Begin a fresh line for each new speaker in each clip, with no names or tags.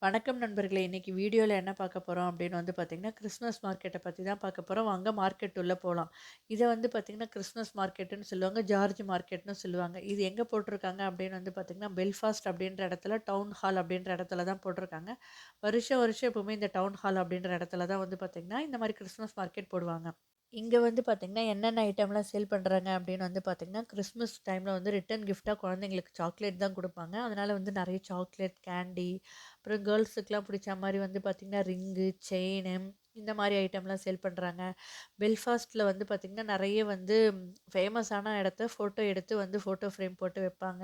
வணக்கம் நண்பர்களே! இன்னைக்கு வீடியோல என்ன பார்க்க போறோம் அப்படின்னு வந்து பார்த்தீங்கன்னா, கிறிஸ்மஸ் மார்க்கெட்ட பத்தி தான் பார்க்க போறோம். வாங்க மார்க்கெட் உள்ள போலாம். இத வந்து பார்த்தீங்கன்னா, கிறிஸ்மஸ் மார்க்கெட்டுன்னு சொல்லுவாங்க. ஜார்ஜ் மார்க்கெட்ன்னு சொல்லுவாங்க. இது எங்க போட்டிருக்காங்க அப்படின்னு வந்து பார்த்தீங்கன்னா, பெல்ஃபாஸ்ட் அப்படின்ற இடத்துல, டவுன் ஹால் அப்படின்ற இடத்துல தான் போட்டிருக்காங்க. வருஷம் வருஷம் எப்பவுமே இந்த டவுன் ஹால் அப்படின்ற இடத்துல தான் வந்து பார்த்தீங்கன்னா, இந்த மாரி கிறிஸ்மஸ் மார்க்கெட் போடுவாங்க. இங்க வந்து பார்த்தீங்கன்னா, என்னென்ன ஐட்டம்லாம் சேல் பண்றாங்க அப்படின்னு வந்து பார்த்தீங்கன்னா, கிறிஸ்மஸ் டைம்ல வந்து ரிட்டர்ன் கிஃப்ட்டா குழந்தைங்களுக்கு சாக்லேட் தான் குடுப்பாங்க. அதனால வந்து நெறைய சாக்லேட், கேண்டி, அப்புறம் கேர்ள்ஸுக்குலாம் பிடிச்ச மாரி வந்து பார்த்தீங்கன்னா, ரிங்கு, செயினு இந்த மாரி ஐட்டம்லாம் சேல் பண்றாங்க. பெல்ஃபாஸ்ட்ல வந்து பார்த்தீங்கன்னா, நெறைய வந்து ஃபேமஸான இடத்த ஃபோட்டோ எடுத்து வந்து ஃபோட்டோ ஃப்ரேம் போட்டு வைப்பாங்க.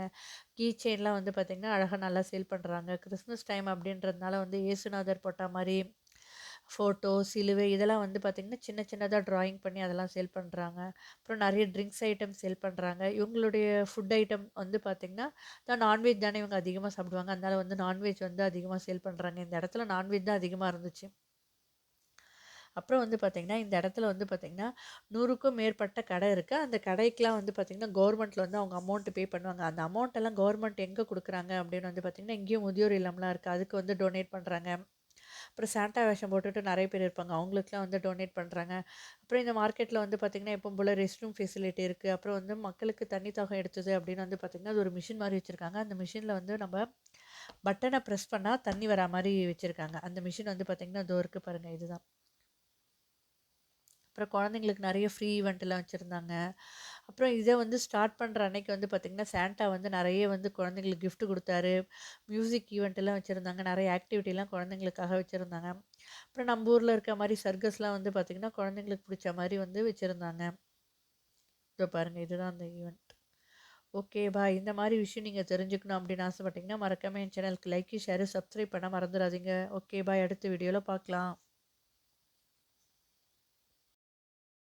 கீ செயின்லாம் வந்து பார்த்தீங்கன்னா, அழகா நல்லா சேல் பண்றாங்க. கிறிஸ்மஸ் டைம் அப்படின்றதுனால வந்து இயேசுநாதர் போட்டா மாரி ஃபோட்டோ, சிலுவை இதெல்லாம் வந்து பார்த்தீங்கன்னா, சின்ன சின்னதா ட்ராயிங் பண்ணி அதெல்லாம் சேல் பண்றாங்க. அப்புறம் நெறைய ட்ரிங்க்ஸ் ஐட்டம் சேல் பண்றாங்க. இவங்களுடைய ஃபுட் ஐட்டம் வந்து பார்த்தீங்கன்னா, நான்வெஜ் தானே இவங்க அதிகமா சாப்பிடுவாங்க. அதனால வந்து நான்வெஜ் வந்து அதிகமா சேல் பண்றாங்க. இந்த இடத்துல நான்வெஜ் தான் அதிகமா இருந்துச்சு. அப்புறம் வந்து பார்த்தீங்கன்னா, இந்த இடத்துல வந்து பார்த்தீங்கன்னா, 100க்கும் மேற்பட்ட கடை இருக்கு. அந்த கடைக்கெல்லாம் வந்து பார்த்தீங்கன்னா, கவர்மெண்ட்ல வந்து அவங்க அமௌண்ட் பே பண்ணுவாங்க. அந்த அமௌண்ட் எல்லாம் கவர்மெண்ட் எங்க குடுக்குறாங்க அப்படின்னு வந்து பார்த்தீங்கன்னா, இங்கேயும் முதியோர் இல்லம்லாம் இருக்கு. அதுக்கு வந்து டொனேட் பண்றாங்க. அப்புறம் சாண்டா வேஷம் போட்டுட்டு நெறைய பேர் இருப்பாங்க. அவங்களுக்குலாம் வந்து டொனேட் பண்றாங்க. அப்புறம் இந்த மார்க்கெட்ல வந்து பார்த்தீங்கன்னா, எப்பவும் போல ரெஸ்ட் ரூம் ஃபெசிலிட்டி இருக்கு. அப்புறம் வந்து மக்களுக்கு தண்ணி தாகம் எடுத்தது அப்படின்னு வந்து பார்த்தீங்கன்னா, அது ஒரு மிஷின் மாரி வச்சிருக்காங்க. அந்த மிஷின்ல வந்து நம்ம பட்டன பிரஸ் பண்ணா தண்ணி வரா மாரி வச்சிருக்காங்க. அந்த மிஷின் வந்து பார்த்தீங்கன்னா, இதோ இருக்கு பாருங்க இதுதான். அப்புறம் குழந்தைங்களுக்கு நெறைய ஃப்ரீ ஈவெண்ட்லாம் வச்சிருந்தாங்க. அப்புறம் இத வந்து ஸ்டார்ட் பண்ற அன்னைக்கு வந்து பார்த்தீங்கன்னா, சாண்டா வந்து நெறைய வந்து குழந்தைங்களுக்கு கிஃப்ட் குடுத்தாரு. மியூசிக் ஈவெண்ட்லாம் வச்சிருந்தாங்க. நெறைய ஆக்டிவிட்டிலாம் குழந்தைங்களுக்காக வச்சிருந்தாங்க. அப்புறம் நம்ம ஊர்ல இருக்க மாரி சர்க்கஸ்லாம் வந்து பார்த்தீங்கன்னா, குழந்தைங்களுக்கு புடிச்ச மாரி வந்து வச்சிருந்தாங்க. இதோ பாருங்க இதுதான் அந்த ஈவென்ட். Okay bye. இந்த மாரி விஷயம் நீங்க தெரிஞ்சுக்கணும் அப்படின்னு ஆசைப்பட்டீங்கன்னா, மறக்காம என் சேனலுக்கு லைக், ஷேர், சப்ஸ்கிரைப் பண்ண மறந்துறாதீங்க. Okay bye. அடுத்த வீடியோல பார்க்கலாம்.